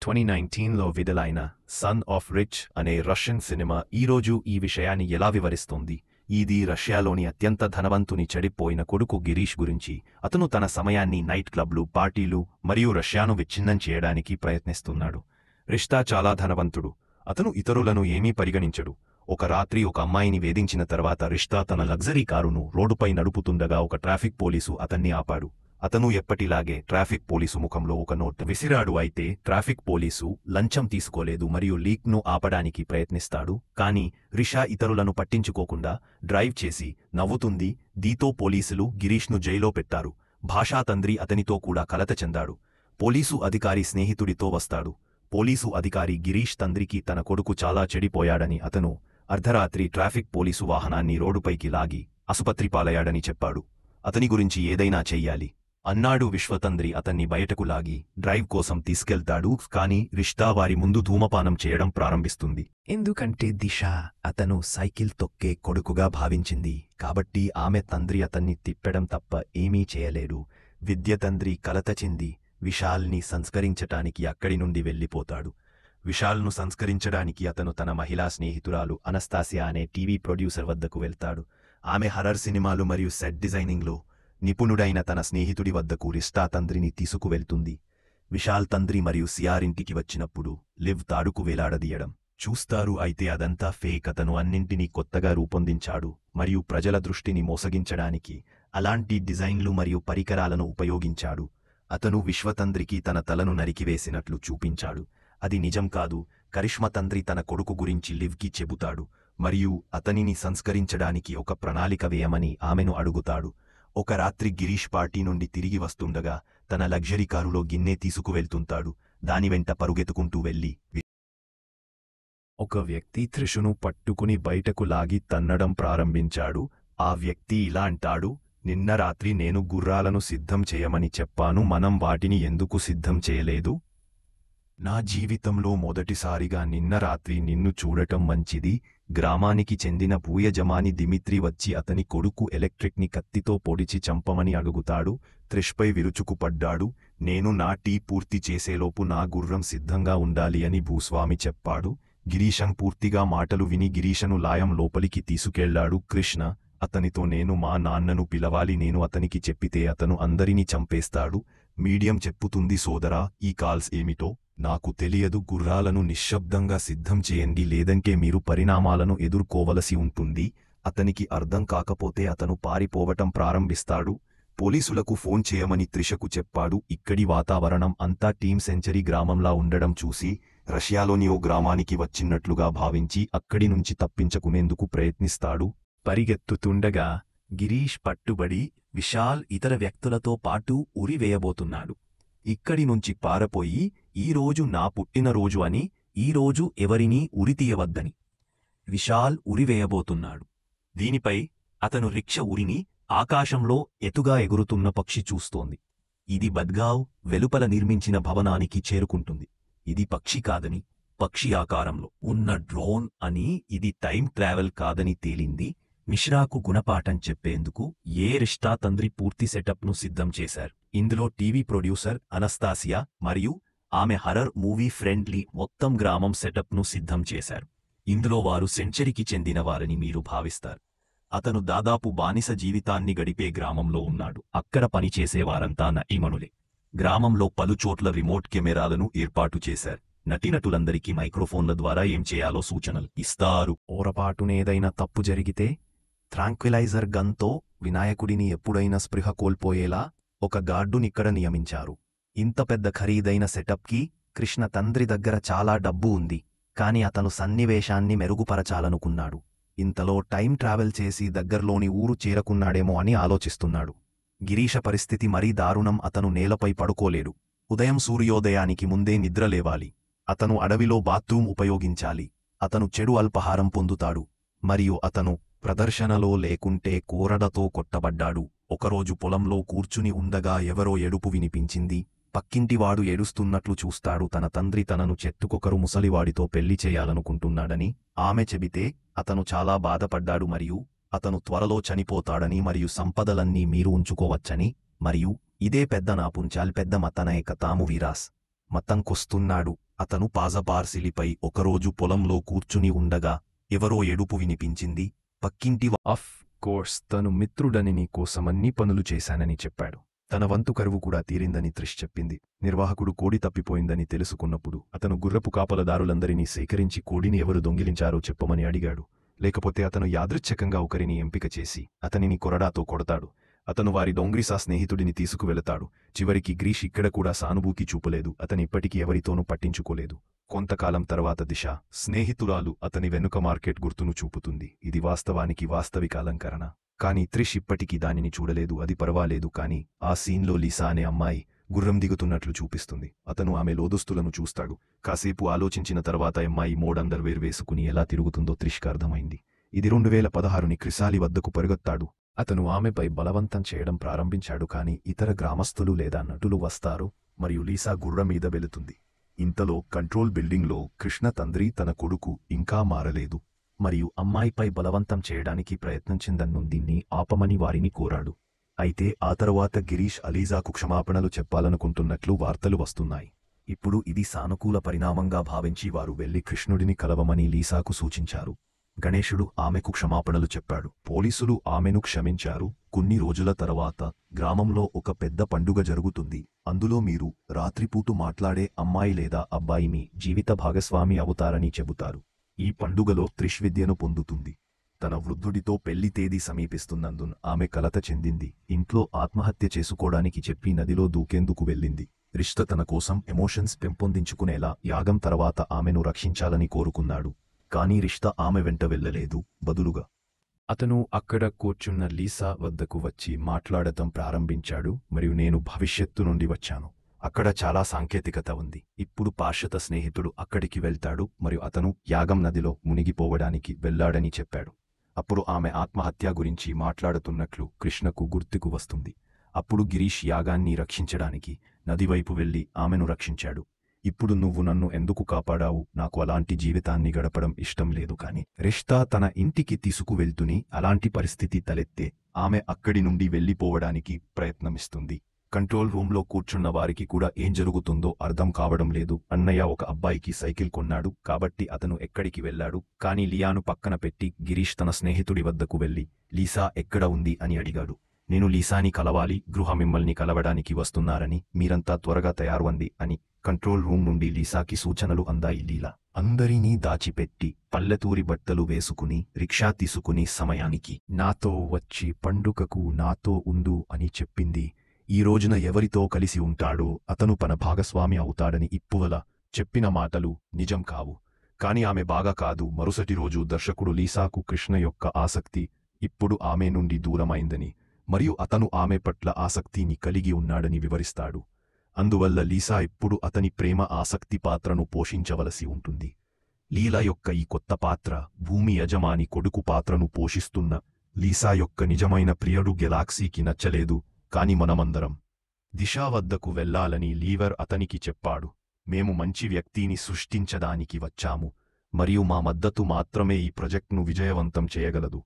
2019లో విడుదలైన son of rich అనే Russian cinema ఈరోజు ఈ విషయాన్ని ఎలా వివరిస్తోంది? ఇది రష్యాలోని అత్యంత ధనవంతుని చెడిపోయిన కొడుకు గిరీష్ గురించి. అతను తన సమయాన్ని నైట్ క్లబ్లు, పార్టీలు మరియు రష్యాను విచ్ఛిన్నం చేయడానికి ప్రయత్నిస్తున్నాడు. రిష్తా చాలా ధనవంతుడు. అతను ఇతరులను ఏమీ పరిగణించడు. ఒక రాత్రి ఒక అమ్మాయిని వేధించిన తర్వాత రిష్తా తన లగ్జరీ కారును రోడ్డుపై నడుపుతుండగా ఒక ట్రాఫిక్ పోలీసు అతన్ని ఆపాడు. అతను ఎప్పటిలాగే ట్రాఫిక్ పోలీసు ముఖంలో ఒక నోట్ విసిరాడు. అయితే ట్రాఫిక్ పోలీసు లంచం తీసుకోలేదు మరియు లీక్ను ఆపడానికి ప్రయత్నిస్తాడు. కానీ రిషా ఇతరులను పట్టించుకోకుండా డ్రైవ్ చేసి నవ్వుతుంది. దీంతో పోలీసులు గిరీష్ను జైల్లో పెట్టారు. భాషా తండ్రి అతనితో కూడా కలత చెందాడు. పోలీసు అధికారి స్నేహితుడితో వస్తాడు. పోలీసు అధికారి గిరీష్ తండ్రికి తన కొడుకు చాలా చెడిపోయాడని, అతను అర్ధరాత్రి ట్రాఫిక్ పోలీసు వాహనాన్ని రోడ్డుపైకి లాగి ఆసుపత్రి పాలయ్యాడని చెప్పాడు. అతని గురించి ఏదైనా చెయ్యాలి అన్నాడు. విశ్వతండ్రి అతన్ని బయటకు లాగి డ్రైవ్ కోసం తీసుకెళ్తాడు. కానీ రిష్తా వారి ముందు ధూమపానం చేయడం ప్రారంభిస్తుంది. ఎందుకంటే దిశ అతను సైకిల్ తొక్కే కొడుకుగా భావించింది. కాబట్టి ఆమె తండ్రి అతన్ని తిప్పడం తప్ప ఏమీ చేయలేడు. విద్య తండ్రి కలత చెంది విశాల్ని సంస్కరించటానికి అక్కడి నుండి వెళ్ళిపోతాడు. విశాల్ను సంస్కరించడానికి అతను తన మహిళా స్నేహితురాలు అనస్తాసియా అనే టీవీ ప్రొడ్యూసర్ వద్దకు వెళ్తాడు. ఆమె హర్రర్ సినిమాలు మరియు సెట్ డిజైనింగ్లో నిపుణుడైన తన స్నేహితుడి వద్దకు రిష్తా తండ్రిని తీసుకువెళ్తుంది. విశాల్ తండ్రి మరియు సియారింటికి వచ్చినప్పుడు లివ్ తాడుకు వేలాడదీయడం చూస్తారు. అయితే అదంతా ఫేక్. అతను అన్నింటినీ కొత్తగా రూపొందించాడు మరియు ప్రజల దృష్టిని మోసగించడానికి అలాంటి డిజైన్లు మరియు పరికరాలను ఉపయోగించాడు. అతను విశ్వతండ్రికి తన తలను నరికివేసినట్లు చూపించాడు. అది నిజం కాదు. కరిష్మా తండ్రి తన కొడుకు గురించి లివ్కి చెబుతాడు మరియు అతనిని సంస్కరించడానికి ఒక ప్రణాళిక వేయమని ఆమెను అడుగుతాడు. ఒక రాత్రి గిరీష్ పార్టీ నుండి తిరిగి వస్తుండగా తన లగ్జరీ కారులో గిన్నె తీసుకువెళ్తుంటాడు. దాని వెంట పరుగెత్తుకుంటూ వెళ్లి ఒక వ్యక్తి త్రిషును పట్టుకుని బయటకు లాగి తన్నడం ప్రారంభించాడు. ఆ వ్యక్తి ఇలా అంటాడు, నిన్న రాత్రి నేను గుర్రాలను సిద్ధం చేయమని చెప్పాను. మనం వాటిని ఎందుకు సిద్ధం చేయలేదు? నా జీవితంలో మొదటిసారిగా నిన్న రాత్రి నిన్ను చూడటం మంచిది. గ్రామానికి చెందిన భూయజమాని దిమిత్రి వచ్చి అతని కొడుకు ఎలక్ట్రిక్ని కత్తితో పొడిచి చంపమని అడుగుతాడు. త్రిష్పై విరుచుకుపడ్డాడు. నేను నా టీ పూర్తి చేసేలోపు నా గుర్రం సిద్ధంగా ఉండాలి అని భూస్వామి చెప్పాడు. గిరీశం పూర్తిగా మాటలు విని గిరీశను లాయం లోపలికి తీసుకెళ్లాడు. కృష్ణ అతనితో నేను మా నాన్నను పిలవాలి. నేను అతనికి చెప్పితే అతను అందరినీ చంపేస్తాడు. మీడియం చెప్పుతుంది, సోదరా, ఈ కాల్స్ ఏమిటో నాకు తెలియదు. గుర్రాలను నిశ్శబ్దంగా సిద్ధం చేయండి, లేదంటే మీరు పరిణామాలను ఎదుర్కోవలసి ఉంటుంది. అతనికి అర్థం కాకపోతే అతను పారిపోవటం ప్రారంభిస్తాడు. పోలీసులకు ఫోన్ చేయమని త్రిషకు చెప్పాడు. ఇక్కడి వాతావరణం అంతా టీమ్ సెంచరీ గ్రామంలా ఉండడం చూసి రష్యాలోని ఓ గ్రామానికి వచ్చినట్లుగా భావించి అక్కడి నుంచి తప్పించుకునేందుకు ప్రయత్నిస్తాడు. పరిగెత్తుతుండగా గిరీష్ పట్టుబడి విశాల్ ఇతర వ్యక్తులతో పాటు ఉరివేయబోతున్నాడు. ఇక్కడి నుంచి పారపోయి, ఈరోజు నా పుట్టినరోజు అని, ఈరోజు ఎవరినీ ఉరితీయవద్దని విశాల్ ఉరివేయబోతున్నాడు. దీనిపై అతను రిక్ష ఉరిని ఆకాశంలో ఎతుగా ఎగురుతున్న పక్షి చూస్తోంది. ఇది బద్గావ్ వెలుపల నిర్మించిన భవనానికి చేరుకుంటుంది. ఇది పక్షి కాదని, పక్షి ఆకారంలో ఉన్న డ్రోన్ అని, ఇది టైం ట్రావెల్ కాదని తేలింది. మిశ్రాకు గుణపాఠం చెప్పేందుకు రిష్తా తండ్రి పూర్తి సెటప్ను సిద్ధం చేశారు. ఇందులో టీవీ ప్రొడ్యూసర్ అనస్తాసియా మరియు ఆమె హర్రర్ మూవీ ఫ్రెండ్లీ మొత్తం గ్రామం సెటప్ను సిద్ధం చేశారు. ఇందులో వారు సెంచరీకి చెందినవారని మీరు భావిస్తారు. అతను దాదాపు బానిస జీవితాన్ని గడిపే గ్రామంలో ఉన్నాడు. అక్కడ పనిచేసేవారంతా నటీమణులే. గ్రామంలో పలుచోట్ల రిమోట్ కెమెరాలను ఏర్పాటు చేశారు. నటీనటులందరికీ మైక్రోఫోన్ల ద్వారా ఏం చేయాలో సూచనలు ఇస్తారు. పొరపాటునేదైనా తప్పు జరిగితే ట్రాంక్విలైజర్ గన్తో వినాయకుడిని ఎప్పుడైనా స్పృహ కోల్పోయేలా ఒక గార్డునిక్కడ నియమించారు. ఇంత పెద్ద ఖరీదైన సెటప్కి కృష్ణ తండ్రి దగ్గర చాలా డబ్బు ఉంది. కాని అతను సన్నివేశాన్ని మెరుగుపరచాలనుకున్నాడు. ఇంతలో టైం ట్రావెల్ చేసి దగ్గర్లోని ఊరు చేరకున్నాడేమో అని ఆలోచిస్తున్నాడు. గిరీష పరిస్థితి మరీ దారుణం. అతను నేలపై పడుకోలేడు. ఉదయం సూర్యోదయానికి ముందే నిద్రలేవాలి. అతను అడవిలో బాత్రూమ్ ఉపయోగించాలి. అతను చెడు అల్పాహారం పొందుతాడు మరియు అతను ప్రదర్శనలో లేకుంటే కోరడతో కొట్టబడ్డాడు. ఒకరోజు పొలంలో కూర్చుని ఉండగా ఎవరో ఏడుపు వినిపించింది. పక్కింటివాడు ఏడుస్తున్నట్లు చూస్తాడు. తన తండ్రి తనను చెట్టుకొకరు ముసలివాడితో పెళ్లి చేయాలనుకుంటున్నాడని ఆమె చెబితే అతను చాలా బాధపడ్డాడు మరియు అతను త్వరలో చనిపోతాడని మరియు సంపదలన్నీ మీరు ఉంచుకోవచ్చని మరియు ఇదే పెద్ద నాపుంచాల్ పెద్ద మతనైక తాము వీరాస్ మతంకొస్తున్నాడు అతను పాజపార్సిలిపై ఒకరోజు పొలంలో కూర్చుని ఉండగా ఎవరో ఏడుపు వినిపించింది. పక్కింటి ఆఫ్ కోర్స్ తను మిత్రుడని నీ కోసమన్నీ పనులు చేశానని చెప్పాడు. తన వంతు కరువు కూడా తీరిందని త్రిష్ చెప్పింది. నిర్వాహకుడు కోడి తప్పిపోయిందని తెలుసుకున్నప్పుడు అతను గుర్రపు కాపలదారులందరినీ సేకరించి కోడిని ఎవరు దొంగిలించారో చెప్పమని అడిగాడు. లేకపోతే అతను యాదృచ్ఛికంగా ఒకరిని ఎంపిక చేసి అతనిని కొరడాతో కొడతాడు. అతను వారి డొంగ్రిసా స్నేహితుడిని తీసుకువెళతాడు. చివరికి గ్రీష్ ఇక్కడ కూడా సానుభూతి చూపలేదు. అతనిప్పటికీ ఎవరితోనూ పట్టించుకోలేదు. కొంతకాలం తర్వాత దిశ స్నేహితురాలు అతని వెనుక మార్కెట్ గుర్తును చూపుతుంది. ఇది వాస్తవానికి వాస్తవిక అలంకరణ. కానీ త్రిష్ ఇప్పటికీ దానిని చూడలేదు. అది పర్వాలేదు, కానీ ఆ సీన్లో లీసా అనే అమ్మాయి గుర్రం దిగుతున్నట్లు చూపిస్తుంది. అతను ఆమె లోదుస్తులను చూస్తాడు. కాసేపు ఆలోచించిన తర్వాత అమ్మాయి మోడ్ అండర్వేర్ వేసుకుని ఎలా తిరుగుతుందో త్రిష్కి అర్థమైంది. ఇది 2016ని క్రిసాలి వద్దకు పరుగెత్తాడు. అతను ఆమెపై బలవంతం చేయడం ప్రారంభించాడు. కానీ ఇతర గ్రామస్తులు లేదా నటులు వస్తారు మరియు లీసా గుర్రం మీద వెళుతుంది. ఇంతలో కంట్రోల్ బిల్డింగ్లో కృష్ణ తండ్రి తన కొడుకు ఇంకా మారలేదు మరియు అమ్మాయిపై బలవంతం చేయడానికి ప్రయత్నించిందన్ను దీన్ని ఆపమని వారిని కోరాడు. అయితే ఆ తరువాత గిరీష్ అలీజాకు క్షమాపణలు చెప్పాలనుకుంటున్నట్లు వార్తలు వస్తున్నాయి. ఇప్పుడు ఇది సానుకూల పరిణామంగా భావించి వారు వెళ్లి కృష్ణుడిని కలవమని లీసాకు సూచించారు. గణేశుడు ఆమెకు క్షమాపణలు చెప్పాడు. పోలీసులు ఆమెను క్షమించారు. కొన్ని రోజుల తర్వాత గ్రామంలో ఒక పెద్ద పండుగ జరుగుతుంది. అందులో మీరు రాత్రిపూట మాట్లాడే అమ్మాయి లేదా అబ్బాయి మీ జీవిత భాగస్వామి అవుతారని చెబుతారు. ఈ పండుగలో త్రిష్ విద్యను పొందుతుంది. తన వృద్ధుడితో పెళ్లి తేదీ సమీపిస్తున్నందున ఆమె కలత చెందింది. ఇంట్లో ఆత్మహత్య చేసుకోవడానికి చెప్పి నదిలో దూకేందుకు వెళ్ళింది. రిష్త తన కోసం ఎమోషన్స్ పెంపొందించుకునేలా యాగం తర్వాత ఆమెను రక్షించాలని కోరుకున్నాడు. కానీ రిష్తా ఆమె వెంట వెళ్ళలేదు. బదులుగా అతను అక్కడ కూర్చున్న లీసా వద్దకు వచ్చి మాట్లాడటం ప్రారంభించాడు. మరియు నేను భవిష్యత్తు నుండి వచ్చాను. అక్కడ చాలా సాంకేతికత ఉంది. ఇప్పుడు పార్షత స్నేహితుడు అక్కడికి వెళ్తాడు మరియు అతను యాగం నదిలో మునిగిపోవడానికి వెళ్లాడని చెప్పాడు. అప్పుడు ఆమె ఆత్మహత్య గురించి మాట్లాడుతున్నట్లు కృష్ణకు గుర్తుకు వస్తుంది. అప్పుడు గిరీష్ యాగాన్ని రక్షించడానికి నదివైపు వెళ్లి ఆమెను రక్షించాడు. ఇప్పుడు నువ్వు నన్ను ఎందుకు కాపాడావు? నాకు అలాంటి జీవితాన్ని గడపడం ఇష్టం లేదు. కానీ రిష్తా తన ఇంటికి తీసుకువెళ్తుని అలాంటి పరిస్థితి తలెత్తే ఆమె అక్కడి నుండి వెళ్లిపోవడానికి ప్రయత్నమిస్తుంది. కంట్రోల్ రూంలో కూర్చున్న వారికి కూడా ఏం జరుగుతుందో అర్థం కావడం లేదు. అన్నయ్య ఒక అబ్బాయికి సైకిల్ కొన్నాడు కాబట్టి అతను ఎక్కడికి వెళ్లాడు. కానీ లియాను పక్కన పెట్టి గిరీష్ తన స్నేహితుడి వద్దకు వెళ్లి లీసా ఎక్కడ ఉంది అని అడిగాడు. నేను లీసాని కలవాలి, గృహ మిమ్మల్ని కలవడానికి వస్తున్నారని, మీరంతా త్వరగా తయారువంది అని కంట్రోల్ రూమ్ నుండి లీసాకి సూచనలు అందాయి. లీలా అందరినీ దాచిపెట్టి పల్లెటూరి బట్టలు వేసుకుని రిక్షా తీసుకుని సమయానికి నాతో వచ్చి పండుగకు నాతో ఉండు అని చెప్పింది. ఈ రోజున ఎవరితో కలిసి ఉంటాడో అతను తన భాగస్వామి అవుతాడని ఇప్పువల చెప్పిన మాటలు నిజం కావు. కాని ఆమె బాగా కాదు. మరుసటి రోజు దర్శకుడు లీసాకు కృష్ణ యొక్క ఆసక్తి ఇప్పుడు ఆమె నుండి దూరమైందని మరియు అతను ఆమె పట్ల ఆసక్తిని కలిగి ఉన్నాడని వివరిస్తాడు. అందువల్ల లీసా ఇప్పుడు అతని ప్రేమ ఆసక్తి పాత్రను పోషించవలసి ఉంటుంది. లీలా యొక్క ఈ కొత్త పాత్ర భూమి యజమాని కొడుకు పాత్రను పోషిస్తున్న లీసా యొక్క నిజమైన ప్రియుడు గెలాక్సీకి నచ్చలేదు. కాని మనమందరం దిశా వద్దకు వెళ్లాలని లీవర్ అతనికి చెప్పాడు. మేము మంచి వ్యక్తిని సృష్టించడానికి వచ్చాము మరియు మా మద్దతు మాత్రమే ఈ ప్రాజెక్ట్ను విజయవంతం చేయగలదు.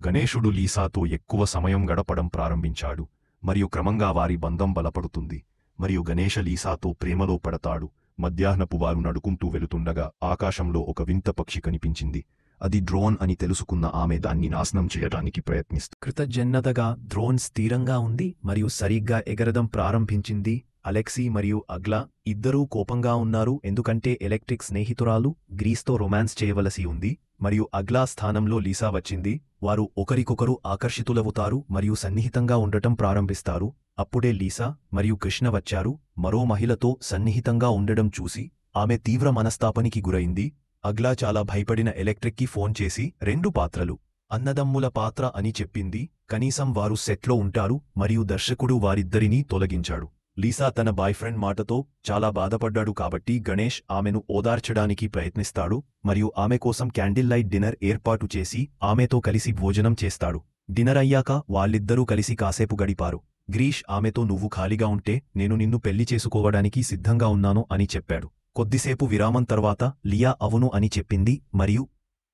గణేశుడు లీసాతో ఎక్కువ సమయం గడపడం ప్రారంభించాడు మరియు క్రమంగా వారి బంధం బలపడుతుంది మరియు గణేశ లీసాతో ప్రేమలో పడతాడు. మధ్యాహ్నపు వారు నడుకుంటూ వెళుతుండగా ఆకాశంలో ఒక వింత పక్షి కనిపించింది. అది డ్రోన్ అని తెలుసుకున్న ఆమె దాన్ని నాశనం చేయడానికి ప్రయత్నిస్తుంది. కృతజ్ఞతగా డ్రోన్ స్థిరంగా ఉంది మరియు సరిగ్గా ఎగరడం ప్రారంభించింది. అలెక్సీ మరియు అగ్లా ఇద్దరూ కోపంగా ఉన్నారు ఎందుకంటే ఎలక్ట్రిక్ స్నేహితురాలు గ్రీస్తో రొమాన్స్ చేయవలసి ఉంది మరియు అగ్లా స్థానంలో లీసా వచ్చింది. వారు ఒకరికొకరు ఆకర్షితులవుతారు మరియు సన్నిహితంగా ఉండటం ప్రారంభిస్తారు. అప్పుడే లీసా మరియు కృష్ణ వచ్చారు. మరో మహిళతో సన్నిహితంగా ఉండడం చూసి ఆమె తీవ్ర మనస్తాపానికి గురైంది. అగ్లా చాలా భయపడిన ఎలక్ట్రిక్కి ఫోన్ చేసి 2 పాత్రలు అన్నదమ్ముల పాత్ర అని చెప్పింది. కనీసం వారు సెట్లో ఉంటారు మరియు దర్శకుడు వారిద్దరినీ తొలగించాడు. లీసా తన బాయ్ఫ్రెండ్ మాటతో చాలా బాధపడ్డాడు కాబట్టి గణేష్ ఆమెను ఓదార్చడానికి ప్రయత్నిస్తాడు మరియు ఆమె కోసం క్యాండిల్ లైట్ డిన్నర్ ఏర్పాటు చేసి ఆమెతో కలిసి భోజనం చేస్తాడు. డిన్నర్ అయ్యాక వాళ్ళిద్దరూ కలిసి కాసేపు గడిపారు. గ్రీష్ ఆమెతో నువ్వు ఖాళీగా ఉంటే నేను నిన్ను పెళ్లి చేసుకోవడానికి సిద్ధంగా ఉన్నాను అని చెప్పాడు. కొద్దిసేపు విరామం తర్వాత లియా అవును అని చెప్పింది మరియు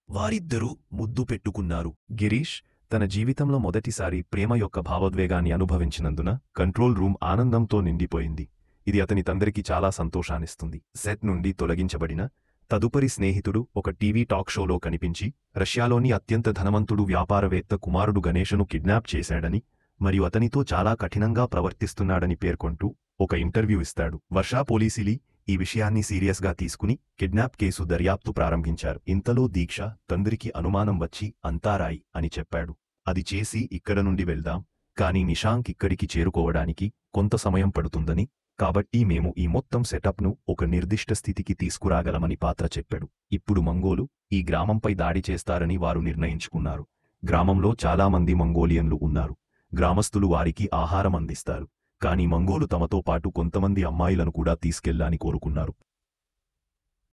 వారిద్దరూ ముద్దు పెట్టుకున్నారు. గిరీష్ తన జీవితంలో మొదటిసారి ప్రేమ యొక్క భావోద్వేగాన్ని అనుభవించినందున కంట్రోల్ రూమ్ ఆనందంతో నిండిపోయింది. ఇది అతని తండ్రికి చాలా సంతోషాన్నిస్తుంది. సెట్ నుండి తొలగించబడిన తదుపరి స్నేహితుడు ఒక టీవీ టాక్ షోలో కనిపించి రష్యాలోని అత్యంత ధనవంతుడు వ్యాపారవేత్త కుమారుడు గణేశను కిడ్నాప్ చేశాడని మరియు అతనితో చాలా కఠినంగా ప్రవర్తిస్తున్నాడని పేర్కొంటూ ఒక ఇంటర్వ్యూ ఇస్తాడు. వర్షా పోలీసులు ఈ విషయాన్ని సీరియస్గా తీసుకుని కిడ్నాప్ కేసు దర్యాప్తు ప్రారంభించారు. ఇంతలో దీక్ష తండ్రికి అనుమానం వచ్చి అంతా రాయి అని చెప్పాడు. అది చేసి ఇక్కడ నుండి వెళ్దాం, కానీ నిశాంక్ ఇక్కడికి చేరుకోవడానికి కొంత సమయం పడుతుందని, కాబట్టి మేము ఈ మొత్తం సెటప్ను ఒక నిర్దిష్ట స్థితికి తీసుకురాగలమని పాత్ర చెప్పాడు. ఇప్పుడు మంగోలు ఈ గ్రామంపై దాడి చేస్తారని వారు నిర్ణయించుకున్నారు. గ్రామంలో చాలామంది మంగోలియన్లు ఉన్నారు. గ్రామస్తులు వారికి ఆహారం అందిస్తారు. కానీ మంగోలు తమతో పాటు కొంతమంది అమ్మాయిలను కూడా తీసుకెళ్లాలని కోరుకున్నారు.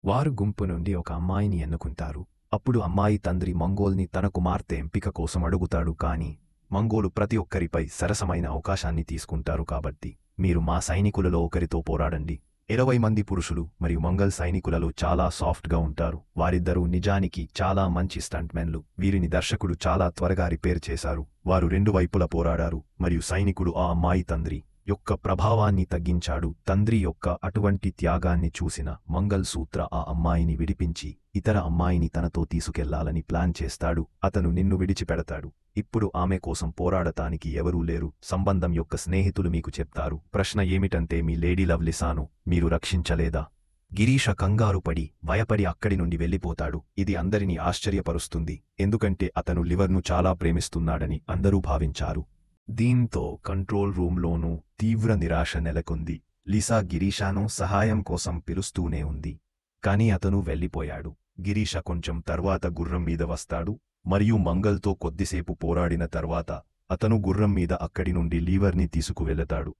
వారు గుంపు నుండి ఒక అమ్మాయిని ఎన్నుకుంటారు. అప్పుడు అమ్మాయి తండ్రి మంగోల్ని తన కుమార్తె ఎంపిక కోసం అడుగుతాడు. కానీ మంగోలు ప్రతి ఒక్కరిపై సరసమైన అవకాశాన్ని తీసుకుంటారు. కాబట్టి మీరు మా సైనికులలో ఒకరితో పోరాడండి. 20 మంది పురుషులు మరియు మంగల్ సైనికులలో చాలా సాఫ్ట్గా ఉంటారు. వారిద్దరూ నిజానికి చాలా మంచి స్టంట్మెన్లు. వీరిని దర్శకుడు చాలా త్వరగా రిపేర్ చేశారు. వారు రెండు వైపులా పోరాడారు మరియు సైనికుడు ఆ అమ్మాయి తండ్రి యొక్క ప్రభావాన్ని తగ్గించాడు. తండ్రి యొక్క అటువంటి త్యాగాన్ని చూసిన మంగల్ సూత్ర ఆ అమ్మాయిని విడిపించి ఇతర అమ్మాయిని తనతో తీసుకెళ్లాలని ప్లాన్ చేస్తాడు. అతను నిన్ను విడిచిపెడతాడు. ఇప్పుడు ఆమె కోసం పోరాడటానికి ఎవరూ లేరు. సంబంధం యొక్క స్నేహితులు మీకు చెప్తారు. ప్రశ్న ఏమిటంటే మీ లేడీ లవ్ లిసాను మీరు రక్షించలేదా? గిరీష కంగారుపడి భయపడి అక్కడి నుండి వెళ్ళిపోతాడు. ఇది అందరినీ ఆశ్చర్యపరుస్తుంది, ఎందుకంటే అతను లివర్ను చాలా ప్రేమిస్తున్నాడని అందరూ భావించారు. దీంతో కంట్రోల్ రూంలోనూ తీవ్ర నిరాశ నెలకొంది. లిసా గిరీషాను సహాయం కోసం పిలుస్తూనే ఉంది, కానీ అతను వెళ్ళిపోయాడు. గిరీష కొంచెం తర్వాత గుర్రం మీద వస్తాడు మరియు మంగల్తో కొద్దిసేపు పోరాడిన తర్వాత అతను గుర్రం మీద అక్కడి నుండి లీవర్ని తీసుకువెళతాడు.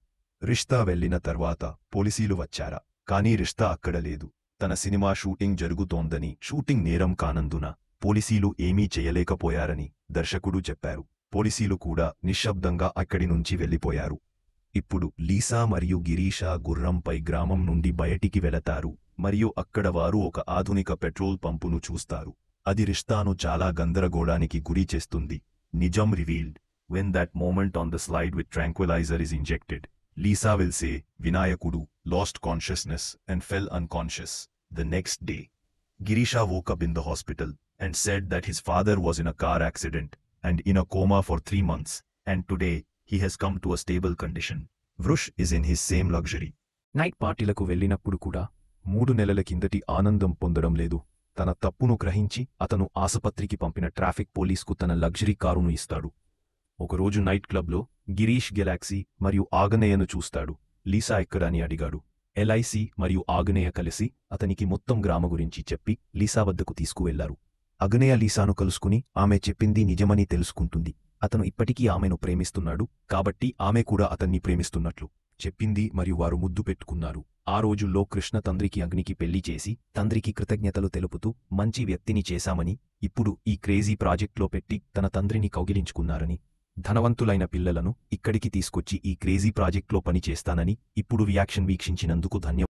రిష్తా వెళ్లిన తర్వాత పోలీసులు వచ్చారా, కానీ రిష్తా అక్కడ లేదు. తన సినిమా షూటింగ్ జరుగుతోందని, షూటింగ్ నేరం కానందున పోలీసులు ఏమీ చేయలేకపోయారని దర్శకుడు చెప్పారు. పోలీసులు కూడా నిశ్శబ్దంగా అక్కడి నుంచి వెళ్ళిపోయారు. ఇప్పుడు లీసా మరియు గిరీష గుర్రంపై గ్రామం నుండి బయటికి వెళతారు మరియు అక్కడ వారు ఒక ఆధునిక పెట్రోల్ పంపును చూస్తారు. అది రిష్తాను చాలా గందరగోళానికి గురి చేస్తుంది. నిజం revealed when that moment on the slide with tranquilizer is injected. Lisa will say, Vinayakudu lost consciousness and fell unconscious. The next day, Girisha woke up in the hospital and said that his father was in a car accident and in a coma for 3 months, and today he has come to a stable condition. Vrush is in his same luxury. Night పార్టీలకు వెళ్ళినప్పుడు కూడా 3 నెలల కిందటి ఆనందం పొందడం లేదు. తన తప్పును గ్రహించి అతను ఆసుపత్రికి పంపిన ట్రాఫిక్ పోలీస్కు తన లగ్జరీ కారును ఇస్తాడు. ఒకరోజు నైట్ క్లబ్లో గిరీష్ గెలాక్సీ మరియు ఆగ్నేయను చూస్తాడు. లీసా ఎక్కడ అని అడిగాడు. ఎల్ఐసి మరియు ఆగ్నేయ కలిసి అతనికి మొత్తం గ్రామ గురించి చెప్పి లీసా వద్దకు తీసుకువెళ్లారు. ఆగ్నేయ లీసాను కలుసుకుని ఆమె చెప్పింది నిజమని తెలుసుకుంటుంది. అతను ఇప్పటికీ ఆమెను ప్రేమిస్తున్నాడు, కాబట్టి ఆమె కూడా అతన్ని ప్రేమిస్తున్నట్లు చెప్పింది మరియు వారు ముద్దు పెట్టుకున్నారు. ఆ రోజుల్లో కృష్ణ తండ్రికి అగ్నికి పెళ్లి చేసి తండ్రికి కృతజ్ఞతలు తెలుపుతూ మంచి వ్యక్తిని చేశామని, ఇప్పుడు ఈ క్రేజీ ప్రాజెక్ట్లో పెట్టి తన తండ్రిని కౌగిలించుకున్నారని, ధనవంతులైన పిల్లలను ఇక్కడికి తీసుకొచ్చి ఈ క్రేజీ ప్రాజెక్ట్లో పని చేస్తానని. ఇప్పుడు రియాక్షన్ వీక్షించినందుకు ధన్యవాదాలు.